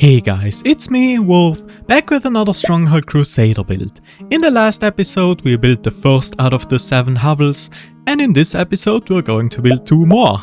Hey guys, it's me, Wolf, back with another Stronghold Crusader build. In the last episode we built the first out of the 7 hovels, and in this episode we're going to build 2 more.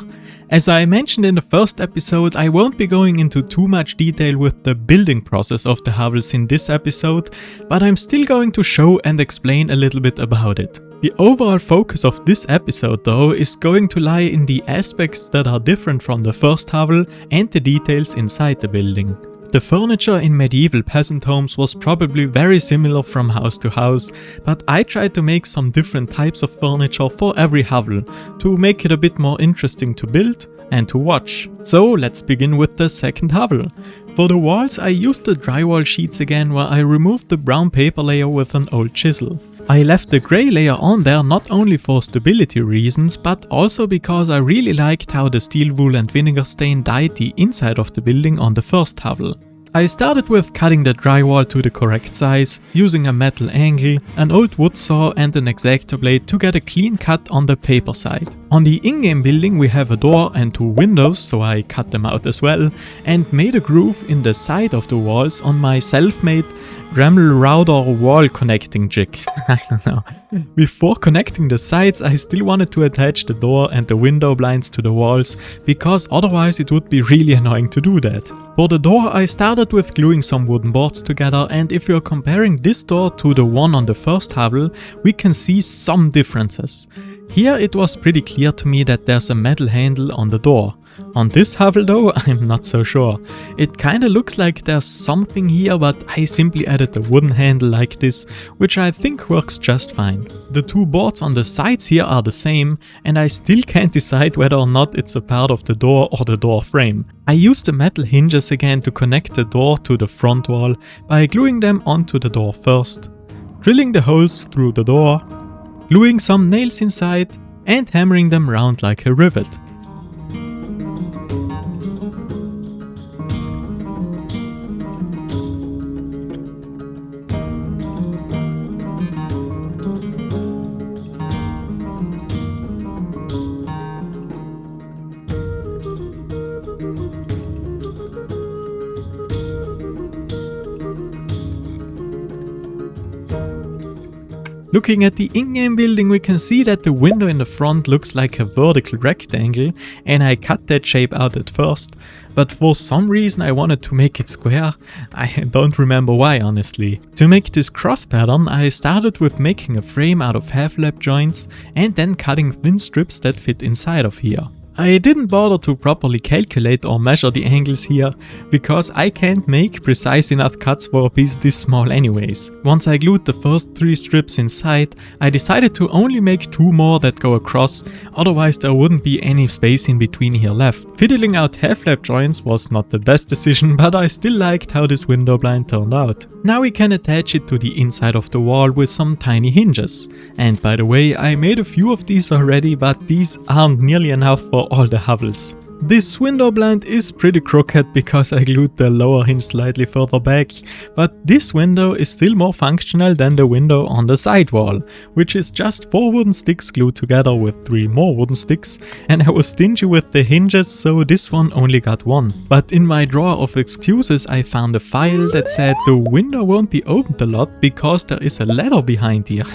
As I mentioned in the first episode, I won't be going into too much detail with the building process of the hovels in this episode, but I'm still going to show and explain a little bit about it. The overall focus of this episode though is going to lie in the aspects that are different from the first hovel and the details inside the building. The furniture in medieval peasant homes was probably very similar from house to house, but I tried to make some different types of furniture for every hovel to make it a bit more interesting to build and to watch. So let's begin with the second hovel. For the walls I used the drywall sheets again, where I removed the brown paper layer with an old chisel. I left the grey layer on there not only for stability reasons, but also because I really liked how the steel wool and vinegar stain dyed the inside of the building on the first hovel. I started with cutting the drywall to the correct size, using a metal angle, an old wood saw and an X-Acto blade to get a clean cut on the paper side. On the in-game building we have a door and 2 windows, so I cut them out as well, and made a groove in the side of the walls on my self-made Dremel router wall connecting jig. I don't know. Before connecting the sides I still wanted to attach the door and the window blinds to the walls, because otherwise it would be really annoying to do that. For the door I started with gluing some wooden boards together, and if you're comparing this door to the one on the first hovel, we can see some differences. Here it was pretty clear to me that there's a metal handle on the door. On this hovel though, I'm not so sure. It kinda looks like there's something here, but I simply added a wooden handle like this, which I think works just fine. The 2 boards on the sides here are the same, and I still can't decide whether or not it's a part of the door or the door frame. I used the metal hinges again to connect the door to the front wall by gluing them onto the door first, drilling the holes through the door, gluing some nails inside and hammering them round like a rivet. Looking at the in-game building we can see that the window in the front looks like a vertical rectangle, and I cut that shape out at first, but for some reason I wanted to make it square. I don't remember why honestly. To make this cross pattern I started with making a frame out of half-lap joints and then cutting thin strips that fit inside of here. I didn't bother to properly calculate or measure the angles here, because I can't make precise enough cuts for a piece this small anyways. Once I glued the first 3 strips inside, I decided to only make 2 more that go across, otherwise there wouldn't be any space in between here left. Fiddling out half-lap joints was not the best decision, but I still liked how this window blind turned out. Now we can attach it to the inside of the wall with some tiny hinges. And by the way, I made a few of these already, but these aren't nearly enough for all the hovels. This window blind is pretty crooked because I glued the lower hinge slightly further back, but this window is still more functional than the window on the side wall, which is just 4 wooden sticks glued together with 3 more wooden sticks, and I was stingy with the hinges, so this one only got 1. But in my drawer of excuses I found a file that said the window won't be opened a lot because there is a ladder behind here.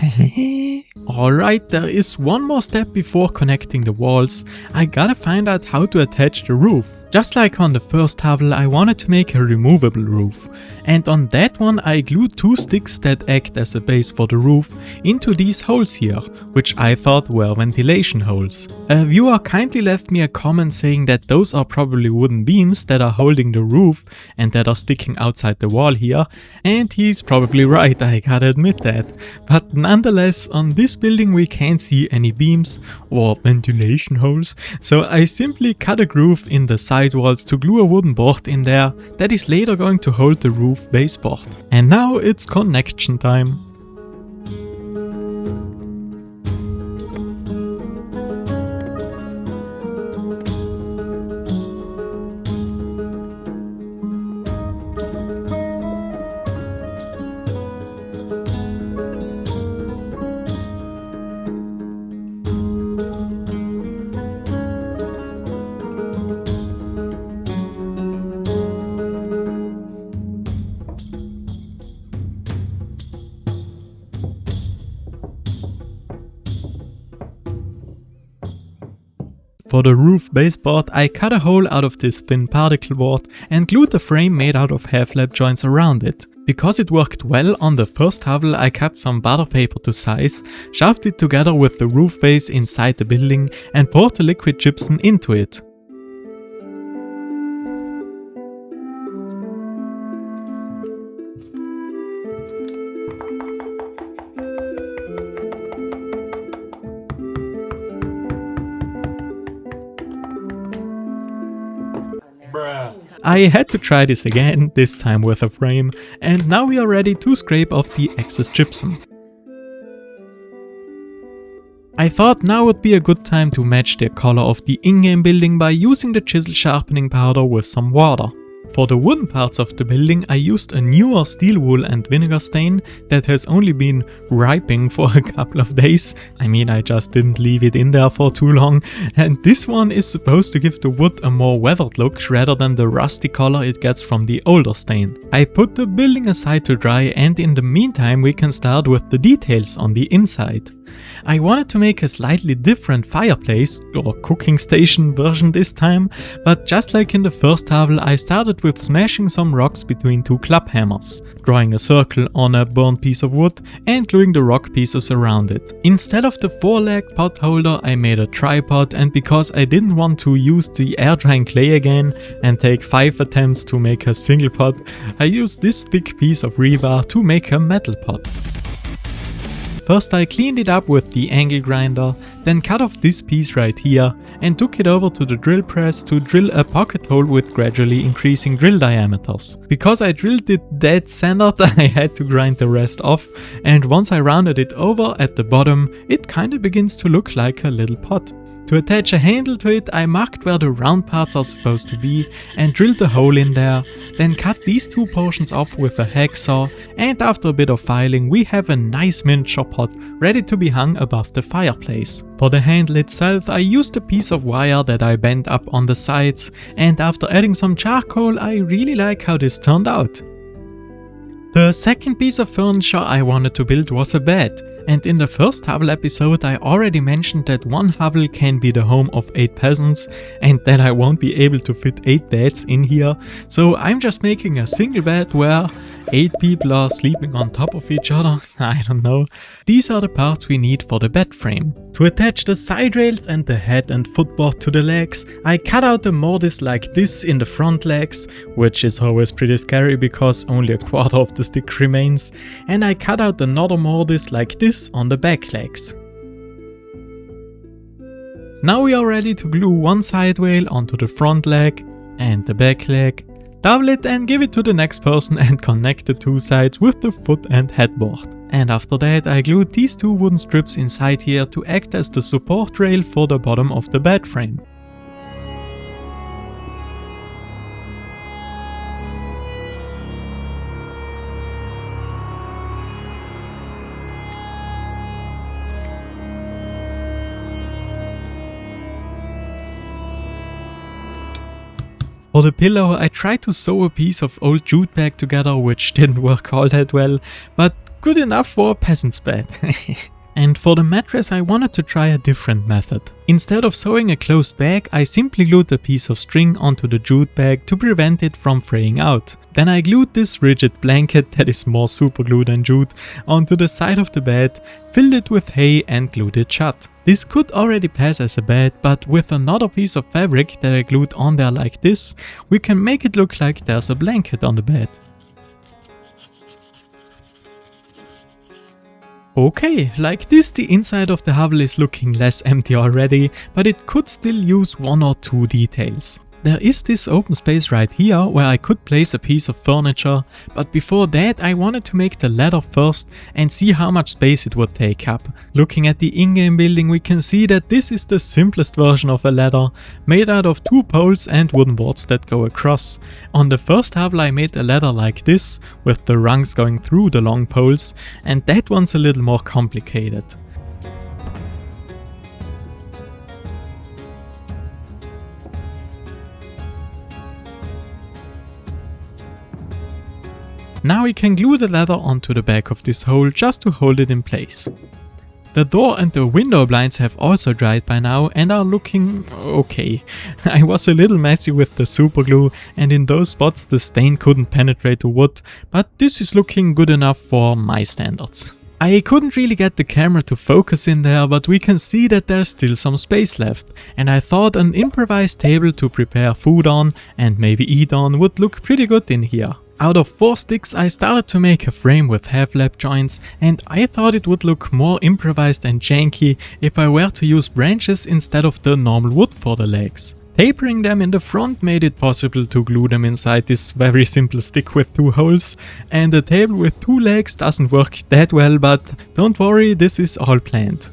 Alright, there is one more step before connecting the walls. I gotta find out how to attach the roof. Just like on the first hovel, I wanted to make a removable roof, and on that one I glued 2 sticks that act as a base for the roof into these holes here, which I thought were ventilation holes. A viewer kindly left me a comment saying that those are probably wooden beams that are holding the roof and that are sticking outside the wall here, and he's probably right, I gotta admit that. But nonetheless, on this building we can't see any beams or ventilation holes, so I simply cut a groove in the side walls to glue a wooden board in there that is later going to hold the roof baseboard. And now it's connection time. For the roof baseboard, I cut a hole out of this thin particle board and glued a frame made out of half-lap joints around it. Because it worked well on the first hovel, I cut some butter paper to size, shoved it together with the roof base inside the building and poured the liquid gypsum into it. I had to try this again, this time with a frame, and now we are ready to scrape off the excess gypsum. I thought now would be a good time to match the color of the in-game building by using the chisel sharpening powder with some water. For the wooden parts of the building I used a newer steel wool and vinegar stain that has only been ripening for a couple of days. I mean, I just didn't leave it in there for too long, and this one is supposed to give the wood a more weathered look rather than the rusty color it gets from the older stain. I put the building aside to dry, and in the meantime we can start with the details on the inside. I wanted to make a slightly different fireplace or cooking station version this time, but just like in the first hovel I started with smashing some rocks between two club hammers, drawing a circle on a burnt piece of wood and gluing the rock pieces around it. Instead of the 4-legged pot holder I made a tripod, and because I didn't want to use the air drying clay again and take 5 attempts to make a single pot, I used this thick piece of rebar to make a metal pot. First I cleaned it up with the angle grinder, then cut off this piece right here and took it over to the drill press to drill a pocket hole with gradually increasing drill diameters. Because I drilled it dead centered, I had to grind the rest off, and once I rounded it over at the bottom, it kinda begins to look like a little pot. To attach a handle to it, I marked where the round parts are supposed to be and drilled a hole in there, then cut these two portions off with a hacksaw, and after a bit of filing we have a nice miniature pot ready to be hung above the fireplace. For the handle itself I used a piece of wire that I bent up on the sides, and after adding some charcoal I really like how this turned out. The second piece of furniture I wanted to build was a bed. And in the first Hovel episode I already mentioned that one hovel can be the home of 8 peasants and that I won't be able to fit 8 beds in here, so I'm just making a single bed where 8 people are sleeping on top of each other, I don't know. These are the parts we need for the bed frame. To attach the side rails and the head and footboard to the legs, I cut out a mortise like this in the front legs, which is always pretty scary because only a quarter of the stick remains, and I cut out another mortise like this on the back legs. Now we are ready to glue one side rail onto the front leg and the back leg, double it and give it to the next person and connect the two sides with the foot and headboard. And after that I glued these two wooden strips inside here to act as the support rail for the bottom of the bed frame. For the pillow I tried to sew a piece of old jute bag together, which didn't work all that well, but good enough for a peasant's bed. And for the mattress I wanted to try a different method. Instead of sewing a closed bag, I simply glued a piece of string onto the jute bag to prevent it from fraying out. Then I glued this rigid blanket that is more super glue than jute onto the side of the bed, filled it with hay and glued it shut. This could already pass as a bed, but with another piece of fabric that I glued on there like this, we can make it look like there's a blanket on the bed. Okay, like this the inside of the hovel is looking less empty already, but it could still use one or two details. There is this open space right here where I could place a piece of furniture, but before that I wanted to make the ladder first and see how much space it would take up. Looking at the in-game building we can see that this is the simplest version of a ladder, made out of 2 poles and wooden boards that go across. On the first hovel I made a ladder like this, with the rungs going through the long poles, and that one's a little more complicated. Now we can glue the ladder onto the back of this hole just to hold it in place. The door and the window blinds have also dried by now and are looking okay. I was a little messy with the super glue, and in those spots the stain couldn't penetrate the wood, but this is looking good enough for my standards. I couldn't really get the camera to focus in there, but we can see that there's still some space left, and I thought an improvised table to prepare food on and maybe eat on would look pretty good in here. Out of 4 sticks I started to make a frame with half-lap joints, and I thought it would look more improvised and janky if I were to use branches instead of the normal wood for the legs. Tapering them in the front made it possible to glue them inside this very simple stick with 2 holes, and the table with 2 legs doesn't work that well, but don't worry, this is all planned.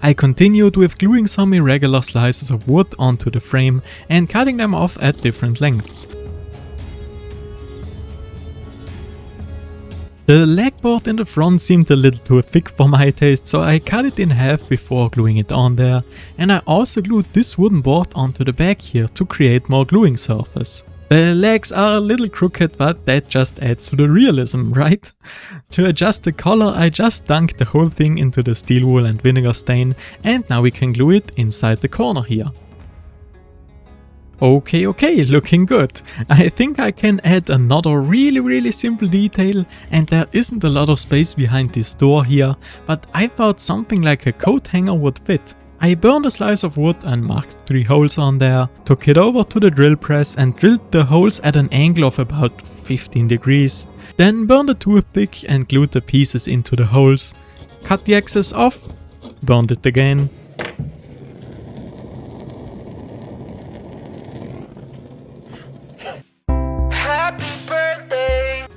I continued with gluing some irregular slices of wood onto the frame and cutting them off at different lengths. The leg board in the front seemed a little too thick for my taste, so I cut it in half before gluing it on there, and I also glued this wooden board onto the back here to create more gluing surface. The legs are a little crooked, but that just adds to the realism, right? To adjust the color, I just dunked the whole thing into the steel wool and vinegar stain, and now we can glue it inside the corner here. Okay, looking good. I think I can add another really simple detail, and there isn't a lot of space behind this door here, but I thought something like a coat hanger would fit. I burned a slice of wood and marked 3 holes on there, took it over to the drill press and drilled the holes at an angle of about 15 degrees. Then burned a toothpick and glued the pieces into the holes, cut the excess off, burned it again.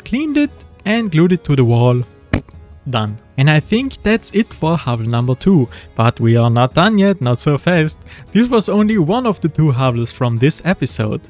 Cleaned it and glued it to the wall. Done. And I think that's it for hovel number 2, but we are not done yet, not so fast. This was only one of the 2 hovels from this episode.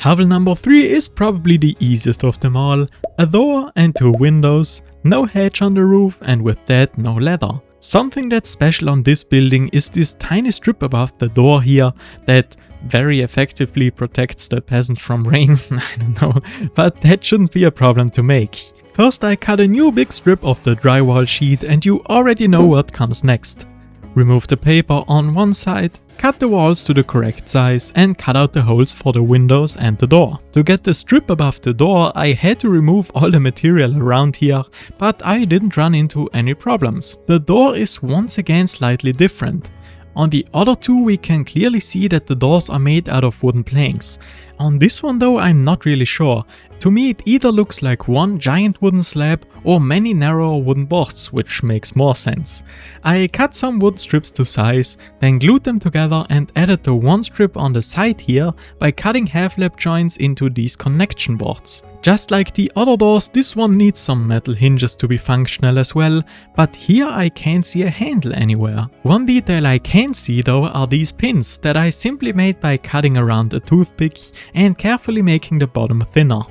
Hovel number 3 is probably the easiest of them all. A door and 2 windows, no hedge on the roof, and with that no ladder. Something that's special on this building is this tiny strip above the door here that very effectively protects the peasants from rain. I don't know, but that shouldn't be a problem to make. First I cut a new big strip of the drywall sheet, and you already know what comes next. Remove the paper on one side, cut the walls to the correct size, and cut out the holes for the windows and the door. To get the strip above the door, I had to remove all the material around here, but I didn't run into any problems. The door is once again slightly different. On the other 2 we can clearly see that the doors are made out of wooden planks. On this one though I'm not really sure. To me it either looks like one giant wooden slab or many narrower wooden boards, which makes more sense. I cut some wood strips to size, then glued them together and added the one strip on the side here by cutting half-lap joints into these connection boards. Just like the other doors, this one needs some metal hinges to be functional as well, but here I can't see a handle anywhere. One detail I can see though are these pins that I simply made by cutting around a toothpick and carefully making the bottom thinner.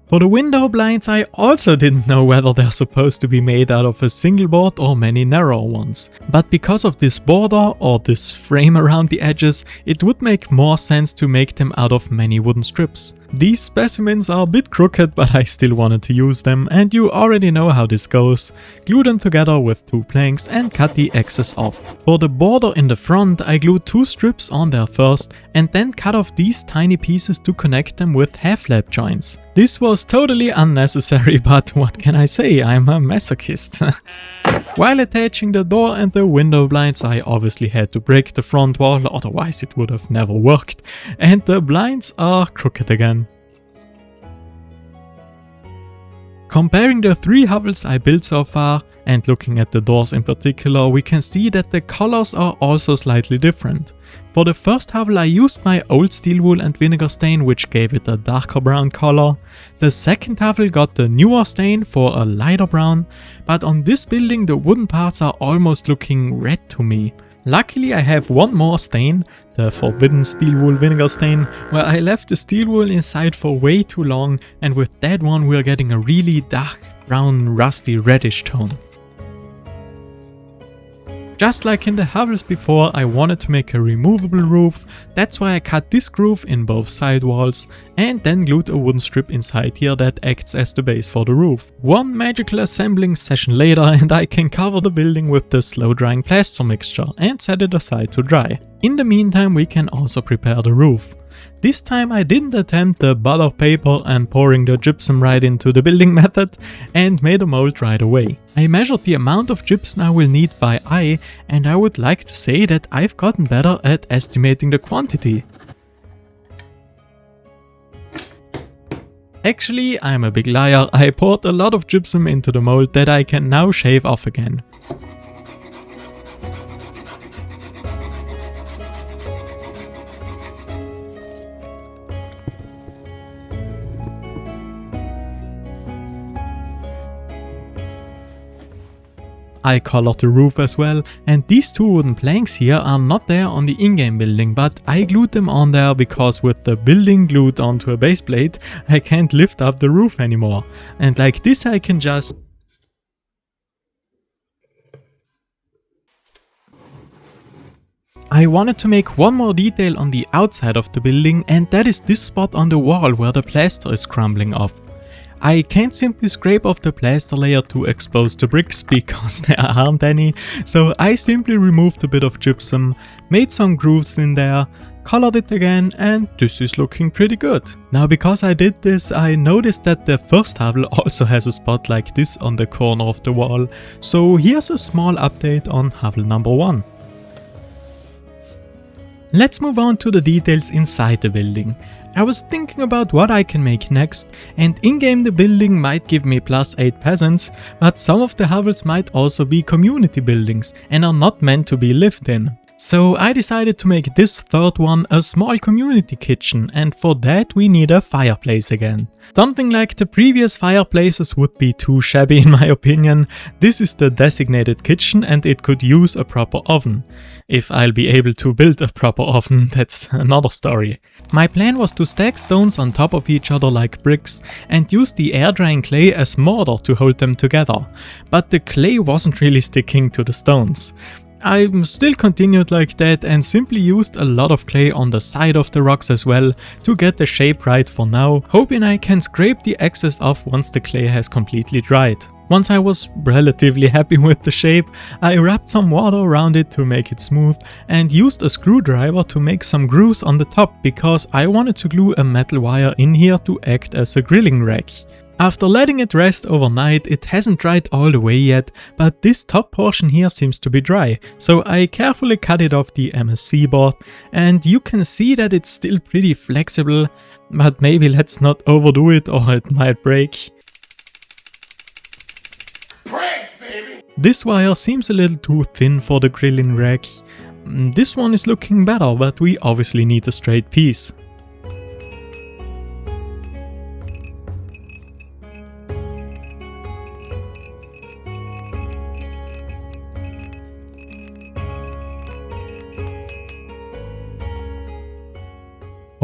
For the window blinds I also didn't know whether they're supposed to be made out of a single board or many narrow ones. But because of this border or this frame around the edges, it would make more sense to make them out of many wooden strips. These specimens are a bit crooked, but I still wanted to use them, and you already know how this goes. Glue them together with 2 planks and cut the excess off. For the border in the front I glued 2 strips on there first and then cut off these tiny pieces to connect them with half-lap joints. This was totally unnecessary, but what can I say, I'm a masochist. While attaching the door and the window blinds I obviously had to break the front wall, otherwise it would have never worked, and the blinds are crooked again. Comparing the 3 hovels I built so far, and looking at the doors in particular, we can see that the colors are also slightly different. For the first hovel I used my old steel wool and vinegar stain, which gave it a darker brown color. The second hovel got the newer stain for a lighter brown, but on this building the wooden parts are almost looking red to me. Luckily I have one more stain, the forbidden steel wool vinegar stain, where I left the steel wool inside for way too long, and with that one we are getting a really dark brown rusty reddish tone. Just like in the hovels before, I wanted to make a removable roof, that's why I cut this groove in both side walls and then glued a wooden strip inside here that acts as the base for the roof. One magical assembling session later and I can cover the building with the slow drying plaster mixture and set it aside to dry. In the meantime we can also prepare the roof. This time I didn't attempt the butter paper and pouring the gypsum right into the building method and made a mold right away. I measured the amount of gypsum I will need by eye, and I would like to say that I've gotten better at estimating the quantity. Actually, I'm a big liar, I poured a lot of gypsum into the mold that I can now shave off again. I colored the roof as well, and these two wooden planks here are not there on the in-game building, but I glued them on there because with the building glued onto a base plate, I can't lift up the roof anymore. And like this I can just... I wanted to make one more detail on the outside of the building, and that is this spot on the wall where the plaster is crumbling off. I can't simply scrape off the plaster layer to expose the bricks because there aren't any, so I simply removed a bit of gypsum, made some grooves in there, colored it again, and this is looking pretty good. Now because I did this, I noticed that the first hovel also has a spot like this on the corner of the wall, so here's a small update on hovel number 1. Let's move on to the details inside the building. I was thinking about what I can make next, and in-game the building might give me +8 peasants, but some of the hovels might also be community buildings and are not meant to be lived in. So I decided to make this third one a small community kitchen, and for that we need a fireplace again. Something like the previous fireplaces would be too shabby in my opinion. This is the designated kitchen and it could use a proper oven. If I'll be able to build a proper oven, that's another story. My plan was to stack stones on top of each other like bricks and use the air drying clay as mortar to hold them together, but the clay wasn't really sticking to the stones. I still continued like that and simply used a lot of clay on the side of the rocks as well to get the shape right for now, hoping I can scrape the excess off once the clay has completely dried. Once I was relatively happy with the shape, I wrapped some water around it to make it smooth and used a screwdriver to make some grooves on the top because I wanted to glue a metal wire in here to act as a grilling rack. After letting it rest overnight, it hasn't dried all the way yet, but this top portion here seems to be dry, so I carefully cut it off the MSC board, and you can see that it's still pretty flexible, but maybe let's not overdo it or it might break. This wire seems a little too thin for the grilling rack. This one is looking better, but we obviously need a straight piece.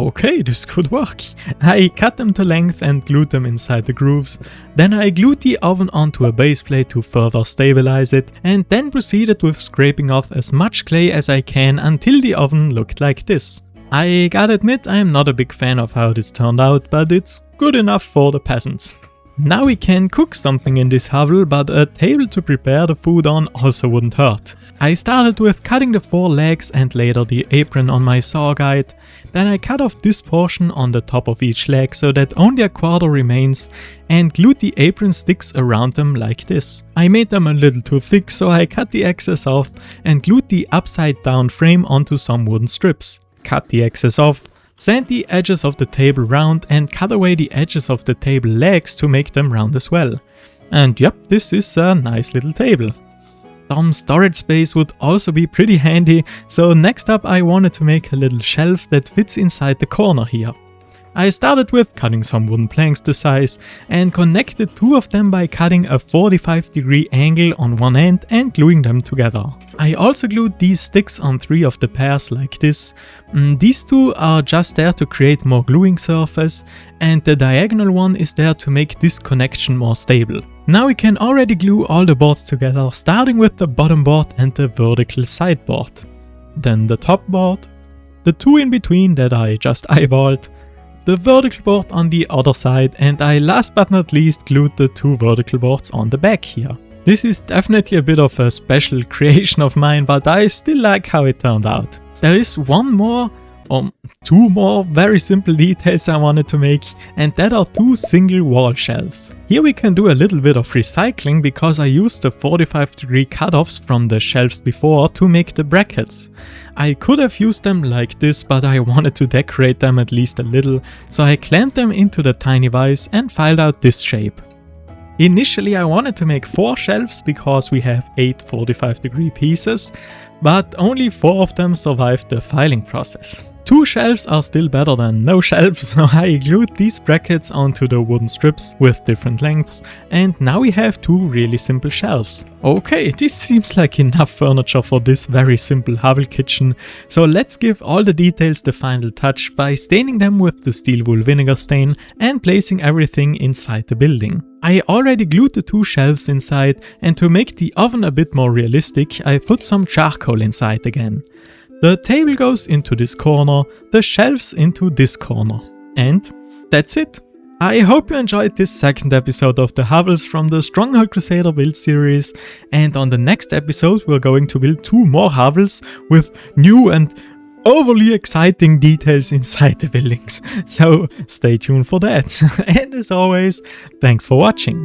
Okay, this could work. I cut them to length and glued them inside the grooves. Then I glued the oven onto a base plate to further stabilize it, and then proceeded with scraping off as much clay as I can until the oven looked like this. I gotta admit, I am not a big fan of how this turned out, but it's good enough for the peasants. Now we can cook something in this hovel, but a table to prepare the food on also wouldn't hurt. I started with cutting the 4 legs and later the apron on my saw guide. Then I cut off this portion on the top of each leg so that only a quarter remains and glued the apron sticks around them like this. I made them a little too thick, so I cut the excess off and glued the upside down frame onto some wooden strips. Cut the excess off. Sand the edges of the table round and cut away the edges of the table legs to make them round as well. And yep, this is a nice little table. Some storage space would also be pretty handy, so next up I wanted to make a little shelf that fits inside the corner here. I started with cutting some wooden planks to size and connected 2 of them by cutting a 45-degree angle on one end and gluing them together. I also glued these sticks on 3 of the pairs like this. These 2 are just there to create more gluing surface, and the diagonal one is there to make this connection more stable. Now we can already glue all the boards together, starting with the bottom board and the vertical side board. Then the top board, the 2 in between that I just eyeballed, the vertical board on the other side, and I last but not least glued the 2 vertical boards on the back here. This is definitely a bit of a special creation of mine, but I still like how it turned out. There is 2 more very simple details I wanted to make, and that are 2 single wall shelves. Here we can do a little bit of recycling because I used the 45-degree cutoffs from the shelves before to make the brackets. I could have used them like this, but I wanted to decorate them at least a little, so I clamped them into the tiny vise and filed out this shape. Initially I wanted to make 4 shelves because we have 8 45-degree pieces, but only 4 of them survived the filing process. 2 shelves are still better than no shelves, so I glued these brackets onto the wooden strips with different lengths, and now we have 2 really simple shelves. Okay, this seems like enough furniture for this very simple hovel kitchen, so let's give all the details the final touch by staining them with the steel wool vinegar stain and placing everything inside the building. I already glued the 2 shelves inside, and to make the oven a bit more realistic, I put some charcoal inside again. The table goes into this corner, the shelves into this corner. And that's it. I hope you enjoyed this second episode of the Hovels from the Stronghold Crusader Builds series, and on the next episode we're going to build 2 more Hovels with new and overly exciting details inside the buildings. So stay tuned for that. And as always, thanks for watching.